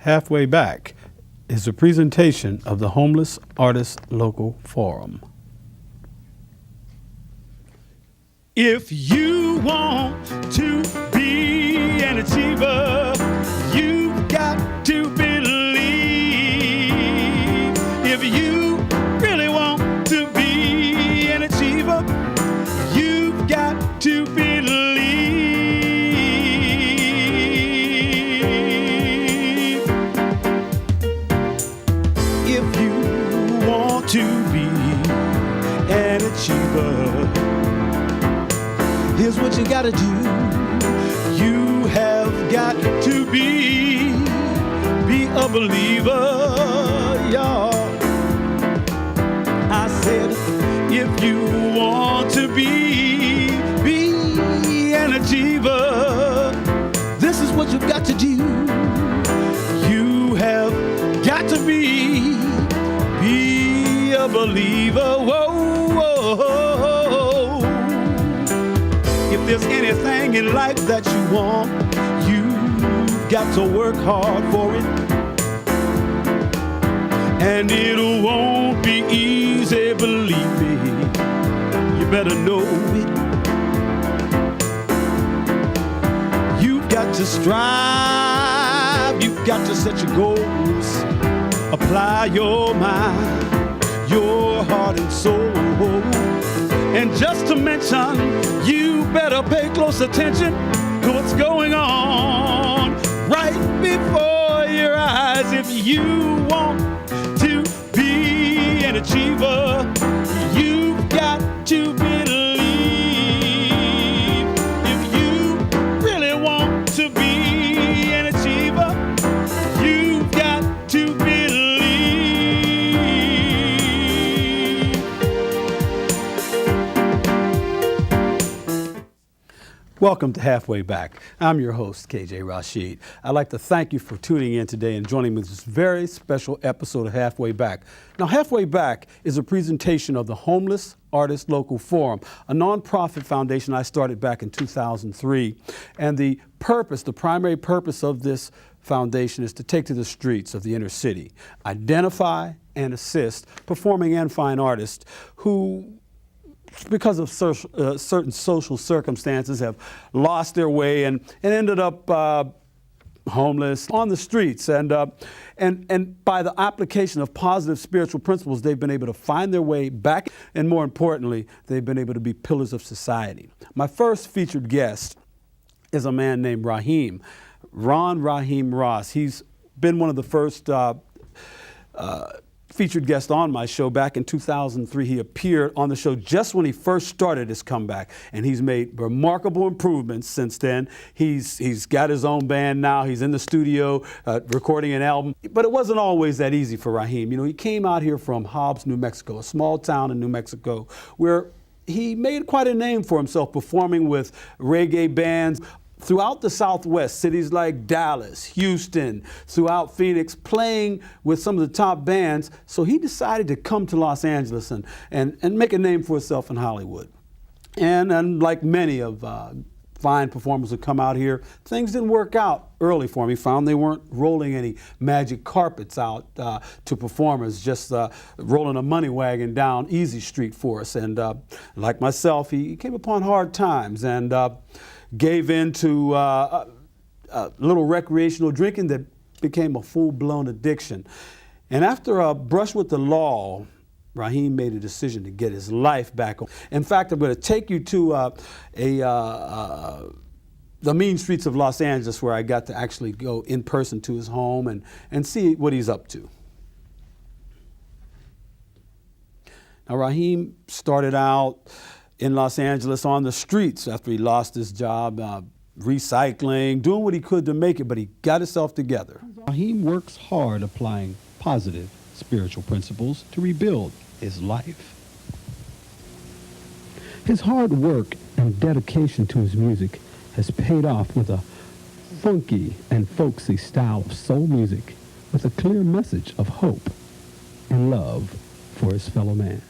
Halfway Back is a presentation of the Homeless Artists Local Forum. If you want to be an achiever, you've got to believe. If you really want to be an achiever, you've got to believe. If you want to be an achiever, here's what you gotta do. You have got to be a believer, y'all. I said, if you want to be an achiever, this is what you've got to do. You have got to be a believer. Whoa, whoa, whoa. If there's anything in life that you want, you've got to work hard for it. And it won't be easy, believe me. You better know it. You've got to strive. You've got to set your goals. Apply your mind, your heart and soul. And just to mention, you better pay close attention to what's going on right before your eyes. If you want to be an achiever, you've got to believe. If you really want to be an achiever, you've got to believe. Welcome to Halfway Back. I'm your host, KJ Rasheed. I'd like to thank you for tuning in today and joining me in this very special episode of Halfway Back. Now, Halfway Back is a presentation of the Homeless Artists Local Forum, a nonprofit foundation I started back in 2003. And the primary purpose of this foundation is to take to the streets of the inner city, identify and assist performing and fine artists who, because of certain social circumstances, have lost their way and ended up homeless on the streets. And by the application of positive spiritual principles, they've been able to find their way back. And more importantly, they've been able to be pillars of society. My first featured guest is a man named Raheem Ross. He's been one of the first featured guest on my show. Back in 2003, he appeared on the show just when he first started his comeback, and he's made remarkable improvements since then. He's got his own band now. He's in the studio recording an album, but it wasn't always that easy for Raheem. You know, he came out here from Hobbs, New Mexico, a small town in New Mexico, where he made quite a name for himself performing with reggae bands throughout the Southwest, cities like Dallas, Houston, throughout Phoenix, playing with some of the top bands. So he decided to come to Los Angeles and make a name for himself in Hollywood. And like many of fine performers who come out here, things didn't work out early for him. He found they weren't rolling any magic carpets out to performers, just rolling a money wagon down Easy Street for us. And like myself, he came upon hard times and gave in to a little recreational drinking that became a full-blown addiction. And after a brush with the law, Raheem made a decision to get his life back. In fact, I'm going to take you to the mean streets of Los Angeles, where I got to actually go in person to his home and see what he's up to. Now, Raheem started out in Los Angeles on the streets after he lost his job, recycling, doing what he could to make it, but he got himself together. Raheem works hard applying positive spiritual principles to rebuild his life. His hard work and dedication to his music has paid off with a funky and folksy style of soul music with a clear message of hope and love for his fellow man.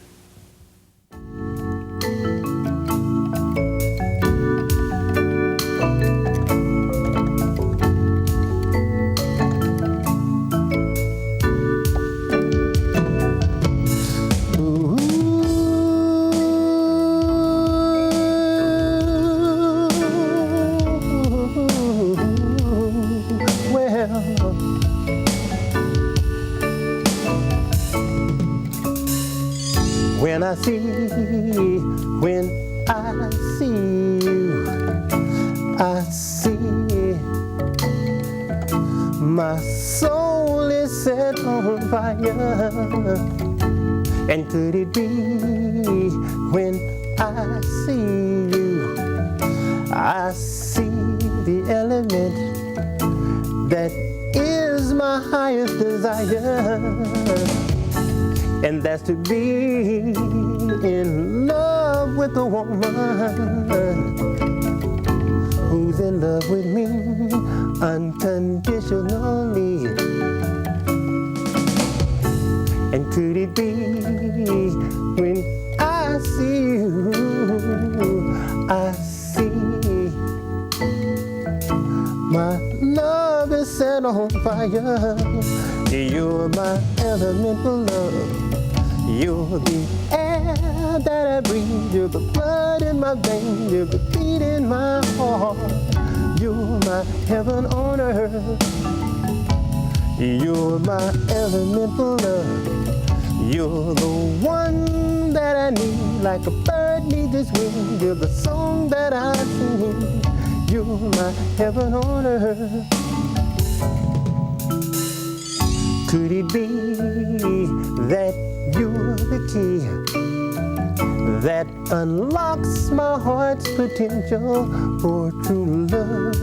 I see when I see you, I see my soul is set on fire. And could it be when I see you, I see the element that is my highest desire, and that's to be in love with a woman who's in love with me unconditionally. And could it be when I see you, I see my love is set on fire. You're my elemental love. You're the air that I breathe. You're the blood in my veins. You're the beat in my heart. You're my heaven on earth. You're my elemental love. You're the one that I need, like a bird needs its wings. You're the song that I sing. You're my heaven on earth. Could it be that you're the key that unlocks my heart's potential for true love?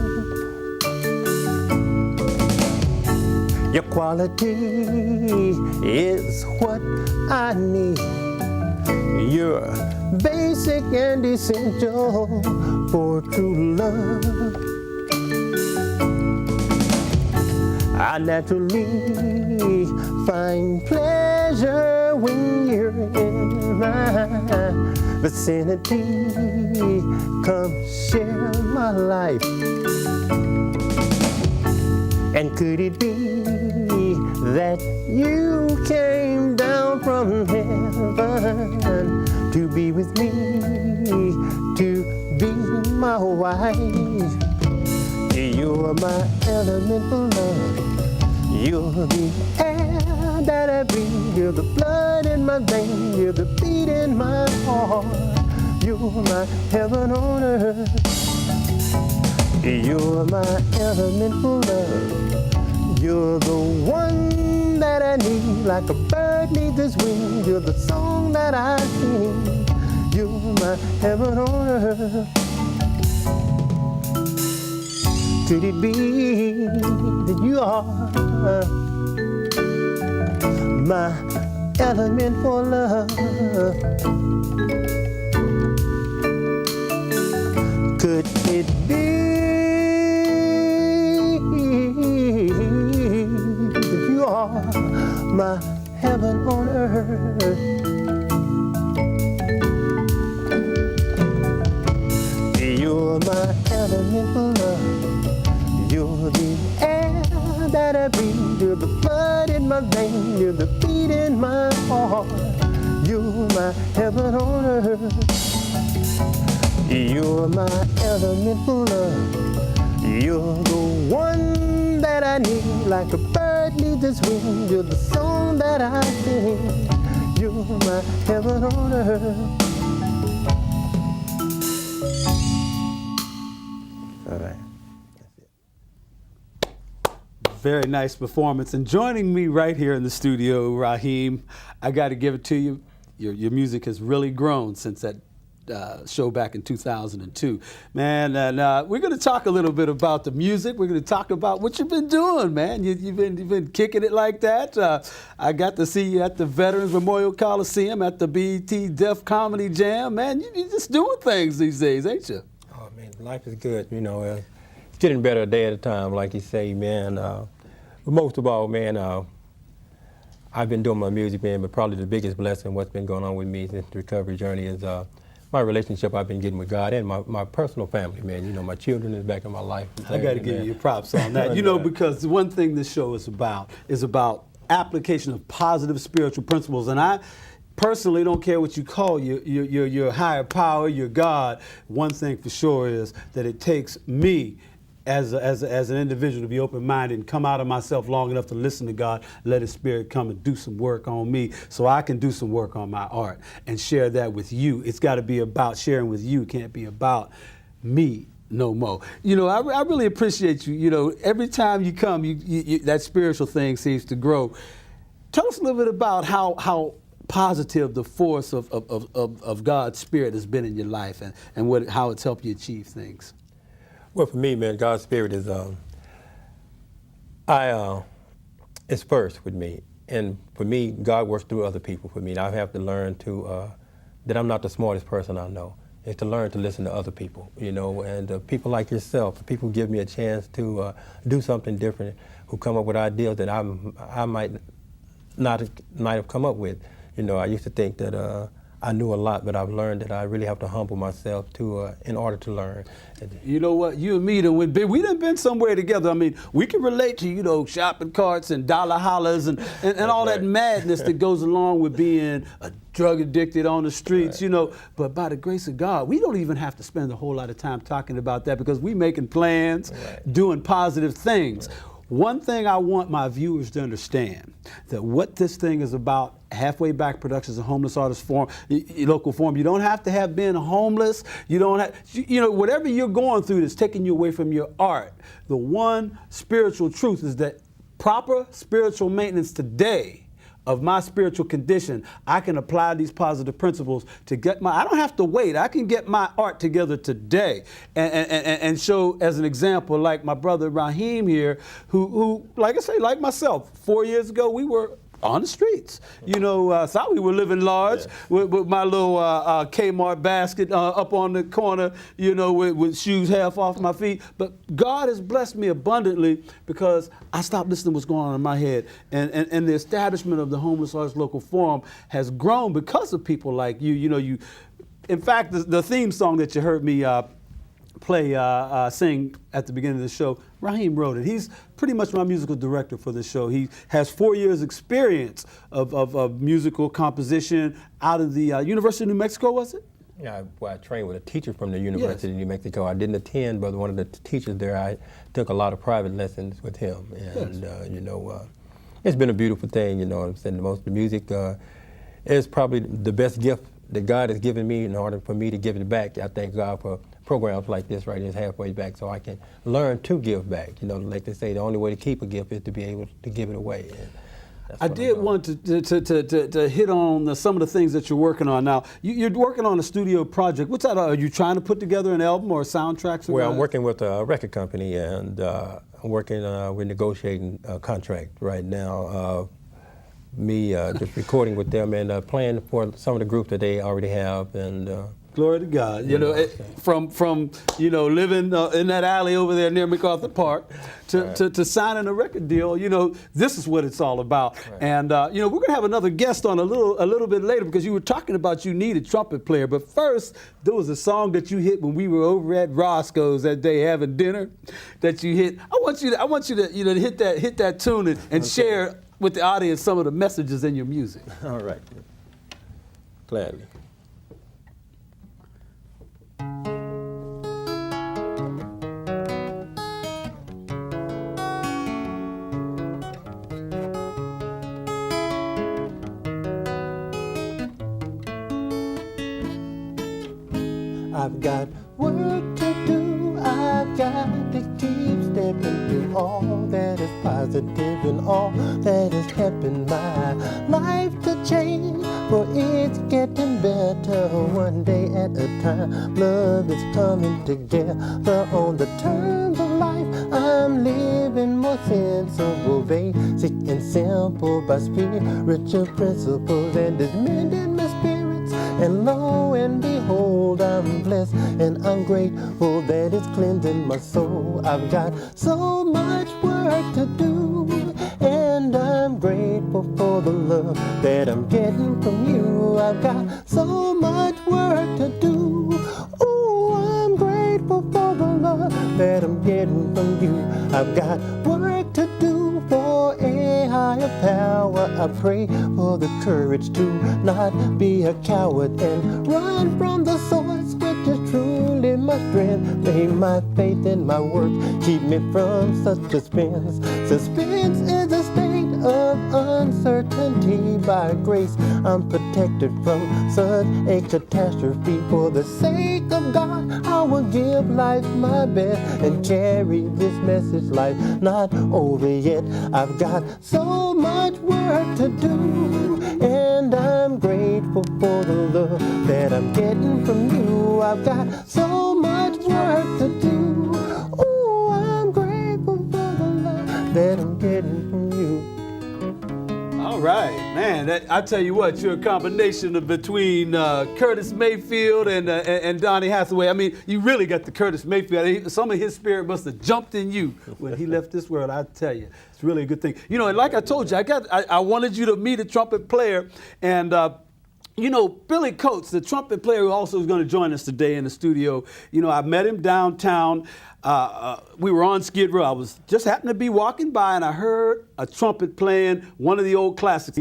Your quality is what I need. You're basic and essential for true love. I naturally find pleasure when you're in my vicinity. Come share my life. And could it be that you came down from heaven to be with me, to be my wife? You're my elemental love. You're the air that I breathe. You're the blood in my veins. You're the beat in my heart. You're my heaven on earth. You're my elemental love. You're the one that I need, like a bird needs its wings. You're the song that I sing. You're my heaven on earth. Could it be that you are my element for love? Could it be that you are my heaven on earth? You're my element for love. You're the air that I breathe. You're the blood in my veins. You're the beat in my heart. You're my heaven on earth. You're my elemental love. You're the one that I need, like a bird needs its wings. You're the song that I sing. You're my heaven on earth. All right. Very nice performance. And joining me right here in the studio, Raheem, I got to give it to you. Your music has really grown since that show back in 2002. Man, and we're going to talk a little bit about the music. We're going to talk about what you've been doing, man. You've been kicking it like that. I got to see you at the Veterans Memorial Coliseum, at the BET Def Comedy Jam. Man, you're just doing things these days, ain't you? Oh, man, life is good, you know. It's getting better a day at a time, like you say, man. But most of all, man, I've been doing my music, man, but probably the biggest blessing, what's been going on with me since the recovery journey is my relationship I've been getting with God and my personal family, man. You know, my children is back in my life. I got to give you props on that. You know, because one thing this show is about application of positive spiritual principles. And I personally don't care what you call your higher power, your God. One thing for sure is that it takes me as an individual to be open-minded and come out of myself long enough to listen to God, let His Spirit come and do some work on me so I can do some work on my art and share that with you. It's got to be about sharing with you. It can't be about me no more. You know, I really appreciate you. You know, every time you come, that spiritual thing seems to grow. Tell us a little bit about how positive the force of God's Spirit has been in your life and how it's helped you achieve things. Well, for me, man, God's Spirit is it's first with me. And for me, God works through other people for me. And I have to learn that I'm not the smartest person I know. It's to learn to listen to other people, you know, and people like yourself, people give me a chance to do something different, who come up with ideas that I might not have come up with. You know, I used to think that I knew a lot, but I've learned that I really have to humble myself in order to learn. You know what? You and me, we done been somewhere together. I mean, we can relate to, you know, shopping carts and dollar hollers and all that madness that goes along with being a drug addicted on the streets, you know. But by the grace of God, we don't even have to spend a whole lot of time talking about that because we making plans, doing positive things. One thing I want my viewers to understand, that what this thing is about, Halfway Back Productions, a homeless artist forum, local forum. You don't have to have been homeless. You don't have, you know, whatever you're going through that's taking you away from your art. The one spiritual truth is that proper spiritual maintenance today of my spiritual condition, I can apply these positive principles to get I don't have to wait. I can get my art together today and show as an example, like my brother Raheem here, who, like I say, like myself, 4 years ago, we were on the streets. You know, thought we were living large with my little Kmart basket up on the corner, you know, with shoes half off my feet. But God has blessed me abundantly because I stopped listening to what's going on in my head. And the establishment of the Homeless Artists Local Forum has grown because of people like you. You know, in fact, the theme song that you heard me sing at the beginning of the show, Raheem wrote it. He's pretty much my musical director for the show. He has 4 years experience of musical composition out of the University of New Mexico, was it? Yeah, I trained with a teacher from the University of New Mexico. I didn't attend, but one of the teachers there, I took a lot of private lessons with him. And, you know, it's been a beautiful thing, you know what I'm saying? The music is probably the best gift that God has given me in order for me to give it back. I thank God for programs like this right here, Halfway Back, so I can learn to give back. You know, like they say, the only way to keep a gift is to be able to give it away. I did want to hit on some of the things that you're working on now. You're working on a studio project. What's that? Are you trying to put together an album or soundtracks? Well, I'm working with a record company, and we're negotiating a contract right now. Me just recording with them and playing for some of the groups that they already have, and glory to God. You know, from you know, living in that alley over there near MacArthur Park to signing a record deal, you know, this is what it's all about. Right. And you know, we're gonna have another guest on a little bit later because you were talking about you need a trumpet player. But first, there was a song that you hit when we were over at Roscoe's that day having dinner. That you hit. I want you to you know, hit that tune and share with the audience some of the messages in your music. All right. Gladly. I've got work to do, I've got to keep stepping through all that is positive and all that is helping my life to change, for it's getting better one day at a time. Love is coming together on the terms of life. I'm living more sensible, basic and simple by spiritual principles, and it's mending my spirits, and lo and behold, I'm blessed and I'm grateful that it's cleansing my soul. I've got so much work to do, and I'm grateful for the love that I'm getting from you. I've got so much work to do. Ooh, I'm grateful for the love that I'm getting from you. I've got work to do for a higher power. I pray for the courage to not be a coward and run from the source, which is truly my my strength, may my faith and my work keep me from such suspense. Suspense is a state of uncertainty. By grace, I'm protected from such a catastrophe. For the sake of God, I will give life my best and carry this message. Life not over yet. I've got so much work to do, and I'm grateful for the love that I'm getting from you. I've got so much work to do. Ooh, I'm grateful for the love that I'm getting from you. All right, man. I tell you what, you're a combination of between Curtis Mayfield and Donny Hathaway. I mean, you really got the Curtis Mayfield. Some of his spirit must have jumped in you when he left this world. I tell you, it's really a good thing. You know, and like I told you, I wanted you to meet a trumpet player, and you know, Billy Coates, the trumpet player who also is going to join us today in the studio. You know, I met him downtown. We were on Skid Row. I was just happened to be walking by, and I heard a trumpet playing one of the old classics.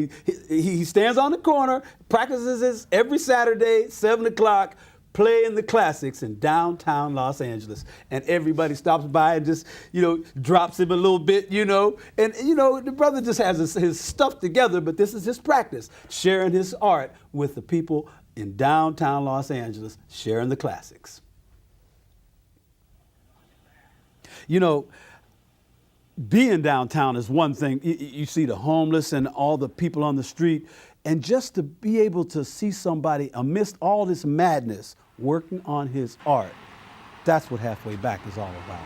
He stands on the corner, practices this every Saturday, 7 o'clock, playing the classics in downtown Los Angeles. And everybody stops by and just, you know, drops him a little bit, you know. And, you know, the brother just has his stuff together, but this is his practice, sharing his art with the people in downtown Los Angeles, sharing the classics. You know, being downtown is one thing. You see the homeless and all the people on the street, and just to be able to see somebody amidst all this madness working on his art, that's what Halfway Back is all about.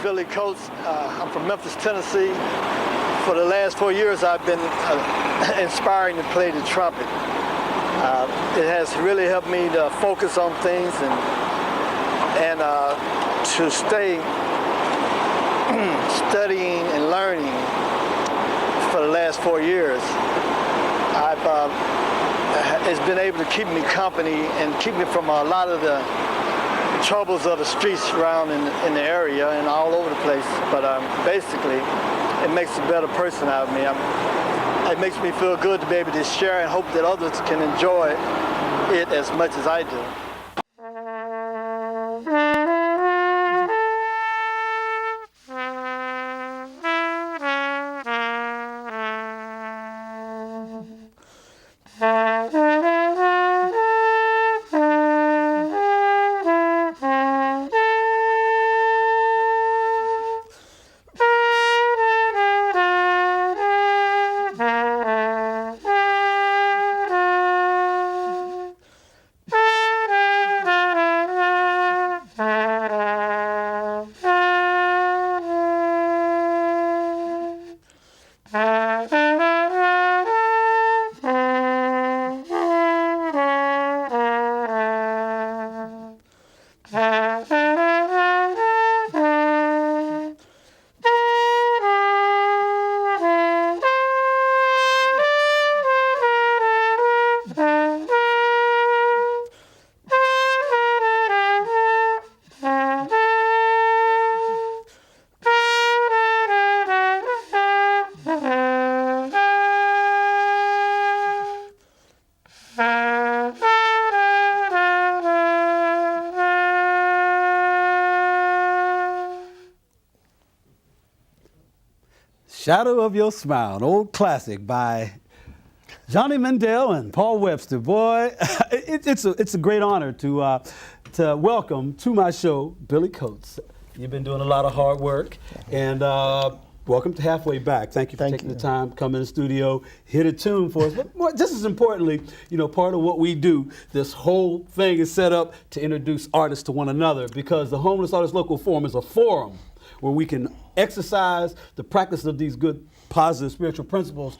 Billy Coates. I'm from Memphis, Tennessee. For the last 4 years, I've been inspiring to play the trumpet. It has really helped me to focus on things and to stay studying and learning for the last 4 years. It's been able to keep me company and keep me from a lot of the troubles of the streets around in the area and all over the place. But basically, it makes a better person out of me. It makes me feel good to be able to share and hope that others can enjoy it as much as I do. Shadow of Your Smile, an old classic by Johnny Mandel and Paul Webster. Boy, it's a great honor to welcome to my show Billy Coates. You've been doing a lot of hard work, and welcome to Halfway Back. Thank you for Thank taking you. the time, come in the studio, hit a tune for us. But more, just as importantly, you know, part of what we do, this whole thing is set up to introduce artists to one another, because the Homeless Artists Local Forum is a forum where we can exercise the practice of these good, positive spiritual principles,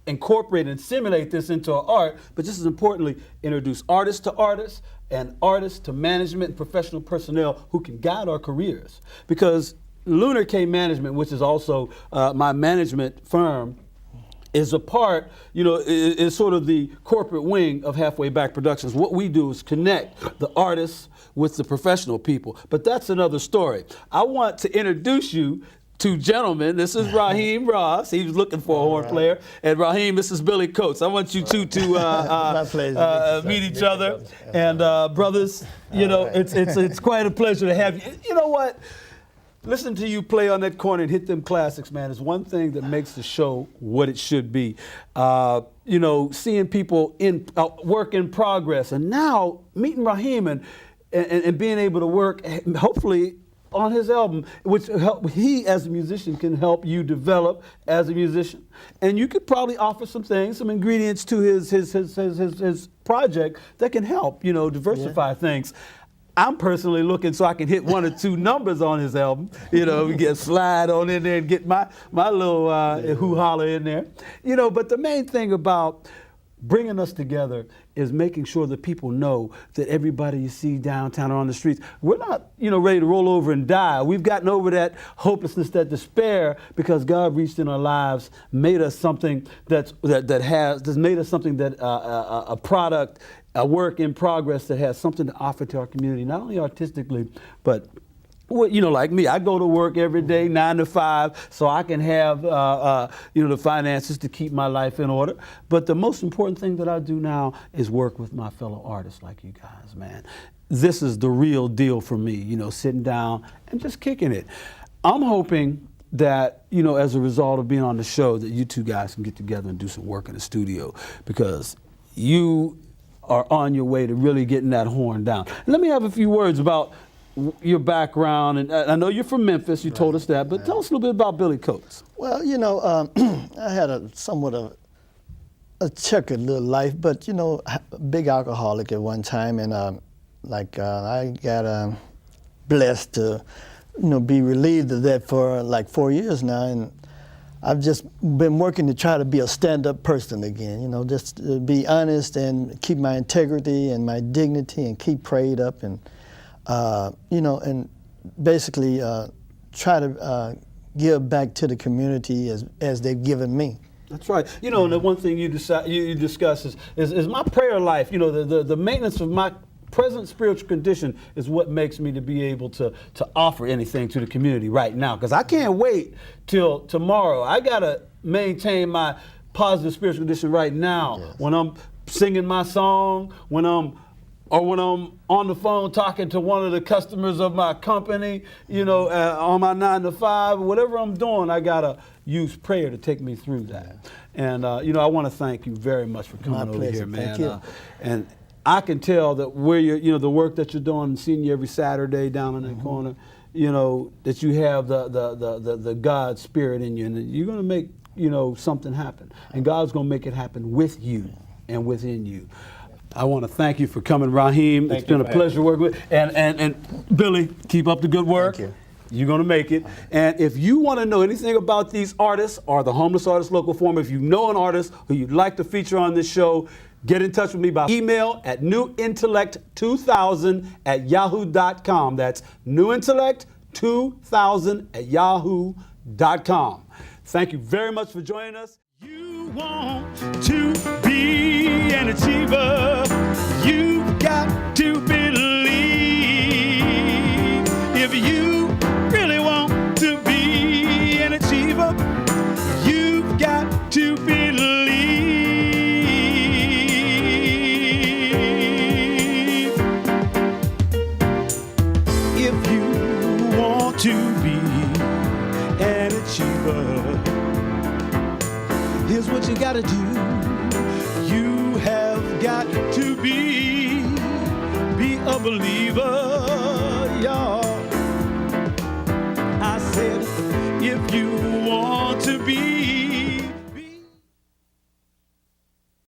incorporate and simulate this into our art, but just as importantly, introduce artists to artists and artists to management and professional personnel who can guide our careers. Because Lunar K Management, which is also my management firm, is a part, you know, is sort of the corporate wing of Halfway Back Productions. What we do is connect the artists with the professional people, but that's another story. I want to introduce you two gentlemen. This is Raheem Ross. He was looking for a horn player. And Raheem, this is Billy Coates. I want you two to meet each other. And brothers, you know, it's quite a pleasure to have you. You know what? Listening to you play on that corner and hit them classics, man, is one thing that makes the show what it should be. You know, seeing people in work in progress, and now meeting Raheem and being able to work, hopefully, on his album, which he as a musician can help you develop as a musician. And you could probably offer some things, some ingredients to his project that can help, you know, diversify things. I'm personally looking so I can hit one or two numbers on his album, you know, we get slide on in there and get my little hoo-holler in there. You know, but the main thing about bringing us together is making sure that people know that everybody you see downtown or on the streets, we're not, you know, ready to roll over and die. We've gotten over that hopelessness, that despair, because God reached in our lives, made us something that's made us something that a product, a work in progress that has something to offer to our community, not only artistically, but well, you know, like me, I go to work every day, 9 to 5, so I can have, you know, the finances to keep my life in order. But the most important thing that I do now is work with my fellow artists like you guys, man. This is the real deal for me, you know, sitting down and just kicking it. I'm hoping that, you know, as a result of being on the show, that you two guys can get together and do some work in the studio, because you are on your way to really getting that horn down. Let me have a few words about your background, and I know you're from Memphis, you told us that, but tell us a little bit about Billy Coates. Well, you know, I had somewhat of a checkered little life, but, you know, a big alcoholic at one time, and I got blessed to, you know, be relieved of that for like 4 years now, and I've just been working to try to be a stand-up person again, you know, just to be honest and keep my integrity and my dignity and keep prayed up, and you know, and basically try to give back to the community as they've given me. That's right. You know, and the one thing you discuss is my prayer life. You know, the maintenance of my present spiritual condition is what makes me to be able to offer anything to the community right now. Because I can't wait till tomorrow. I gotta maintain my positive spiritual condition right now. Yes. When I'm singing my song, when I'm on the phone talking to one of the customers of my company, you know, on my 9 to 5, whatever I'm doing, I gotta use prayer to take me through that. And you know, I want to thank you very much for coming over here, man. Thank you. And I can tell that where you know, the work that you're doing, and seeing you every Saturday down in that corner, you know, that you have the God spirit in you, and you're gonna make, you know, something happen, and God's gonna make it happen with you and within you. I want to thank you for coming, Raheem. It's been a pleasure working with. And Billy, keep up the good work. Thank you. You're going to make it. And if you want to know anything about these artists or the Homeless Artists Local Forum, if you know an artist who you'd like to feature on this show, get in touch with me by email at newintellect2000@yahoo.com. That's newintellect2000@yahoo.com. Thank you very much for joining us. You want to be an achiever, you've got to believe. If you really want to be an achiever, you've got to believe. If you want to be an achiever, here's what you gotta do. You have got to be a believer, y'all. I said, if you want to be